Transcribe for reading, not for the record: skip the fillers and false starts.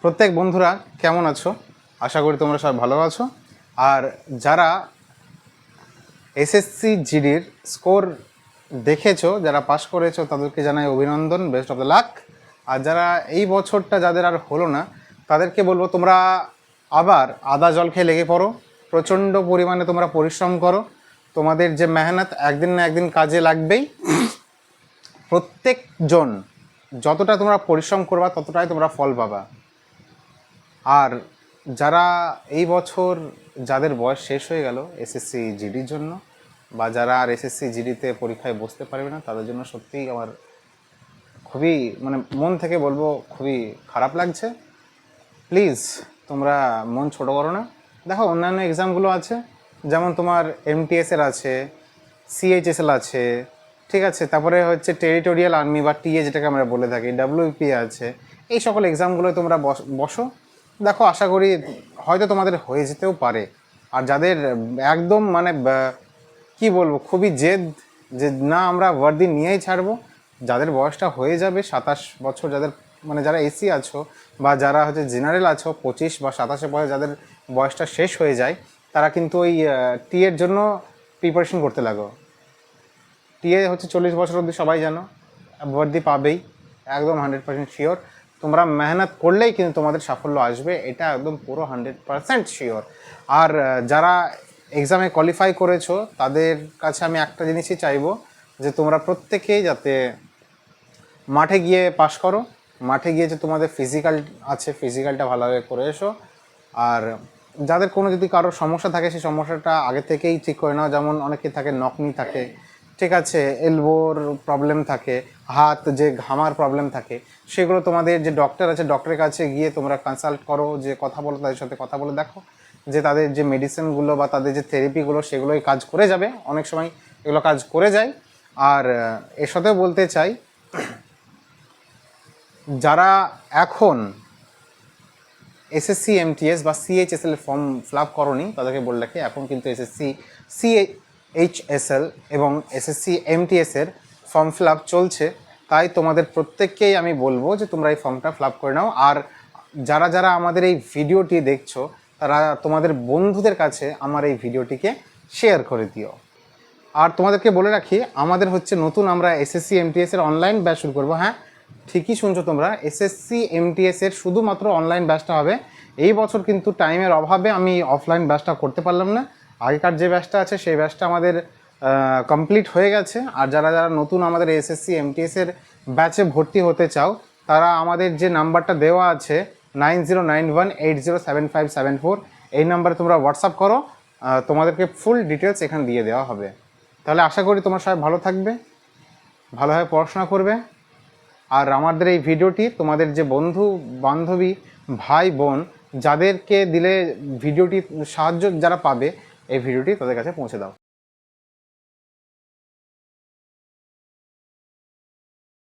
প্রত্যেক বন্ধুরা কেমন আছো? আশা করি তোমরা সবাই ভালো আছো। আর যারা এসএসসি জিডির স্কোর দেখেছো, যারা পাস করেছো, তাদেরকে জানাই অভিনন্দন, বেস্ট অফ দ্য লাক। আর যারা এই বছরটা যাদের আর হলো না, তাদেরকে বলবো তোমরা আবার আদা জল খেয়ে লেগে পড়ো, প্রচণ্ড পরিমাণে তোমরা পরিশ্রম করো। তোমাদের যে মেহনত একদিন না একদিন কাজে লাগবেই। প্রত্যেকজন যতটা তোমরা পরিশ্রম করবা ততটাই তোমরা ফল পাবা। আর যারা এই বছর যাদের বয়স শেষ হয়ে গেল এসএসসি জিডির জন্য, বা যারা আর এসএসসি জিডিতে পরীক্ষায় বসতে পারবে না, তাদের জন্য সত্যিই আমার খুবই মন থেকে বলবো খুবই খারাপ লাগছে। প্লিজ তোমরা মন ছোটো করো না। দেখো অন্যান্য এক্সামগুলো আছে, যেমন তোমার এমটিএসের আছে, সিএইচএসএল আছে, ঠিক আছে, তারপরে হচ্ছে টেরিটোরিয়াল আর্মি বা টিএ যেটাকে আমরা বলে থাকি, ডাব্লিউপি আছে। এই সকল এক্সামগুলো তোমরা বসো, দেখো আশা করি হয়তো তোমাদের হয়ে যেতেও পারে। আর যাদের একদম কি বলবো, খুবই জেদ যে না আমরা ওয়ার্দি নিয়েই ছাড়বো, যাদের বয়সটা হয়ে যাবে 27 বছর, যাদের যারা এসি আছো বা যারা হচ্ছে জেনারেল আছো 25 বা 27 বয়সে যাদের বয়সটা শেষ হয়ে যায়, তারা কিন্তু ওই টিএর জন্য প্রিপারেশন করতে লাগো। টিএ হচ্ছে 40 বছর অবধি সবাই জানো ওয়ার্দি পাবেই, একদম 100% শিওর। তোমরা মেহনত করলেই কিন্তু তোমাদের সাফল্য আসবে, এটা একদম পুরো 100% শিওর। আর যারা এক্সামে কোয়ালিফাই করেছো, তাদের কাছে আমি একটা জিনিসই চাইবো যে তোমরা প্রত্যেকেই যাতে মাঠে গিয়ে পাস করো, মাঠে গিয়ে যে তোমাদের ফিজিক্যাল আছে ফিজিক্যালটা ভালোভাবে করে এসো। আর যাদের কোনো যদি কারোর সমস্যা থাকে, সেই সমস্যাটা আগে থেকেই ঠিক করে নাও। যেমন অনেকে থাকে নকনি থাকে, ঠিক আছে, এলবোর প্রবলেম থাকে, হাত যে ঘামার প্রবলেম থাকে, সেগুলো তোমাদের যে ডক্টর আছে ডক্টরের কাছে গিয়ে তোমরা কনসাল্ট করো, যে কথা বলো তাদের সাথে, কথা বলে দেখো যে তাদের যে মেডিসিনগুলো বা তাদের যে থেরাপিগুলো সেগুলোই কাজ করে যাবে। অনেক সময় এগুলো কাজ করে যায়। আর এর সাথেও বলতে চাই, যারা এখন এসএসসি এমটিএস বা সিএইচএসএল ফর্ম ফিল আপ করোনি, তাদেরকে বলে রাখি এখন কিন্তু এসএসসি সিএইচএসএল এবং এসএসসি এমটিএসের ফর্ম ফিল আপ চলছে। তাই তোমাদের প্রত্যেককেই আমি বলবো যে তোমরা এই ফর্মটা ফিল আপ করে নাও। আর যারা যারা আমাদের এই ভিডিওটি দেখছো, তারা তোমাদের বন্ধুদের কাছে আমার এই ভিডিওটিকে শেয়ার করে দিও। আর তোমাদেরকে বলে রাখি, আমাদের হচ্ছে নতুন আমরা এসএসসি এমটিএসের অনলাইন ব্যাচ শুরু করবো। হ্যাঁ, ঠিকই শুনছো তোমরা, এসএসসি এমটিএসের শুধুমাত্র অনলাইন ব্যাচটা হবে। এই বছর কিন্তু টাইমের অভাবে আমি অফলাইন ব্যাচটা করতে পারলাম না। আগেকার যে ব্যাচটা আছে সেই ব্যাচটা আমাদের কমপ্লিট হয়ে গেছে। আর যারা যারা নতুন আমাদের এসএসসি এমটিএসের ব্যাচে ভর্তি হতে চাও, তারা আমাদের যে নাম্বারটা দেওয়া আছে 9091807574, এই নাম্বারে তোমরা হোয়াটসঅ্যাপ করো, তোমাদেরকে ফুল ডিটেলস এখানে দিয়ে দেওয়া হবে। তাহলে আশা করি তোমরা সবাই ভালো থাকবে, ভালোভাবে পড়াশোনা করবে। আর আমাদের এই ভিডিওটি তোমাদের যে বন্ধু বান্ধবী ভাই বোন যাদেরকে দিলে ভিডিওটি সাহায্য যারা পাবে, এই ভিডিওটি তাদের কাছে পৌঁছে দাও।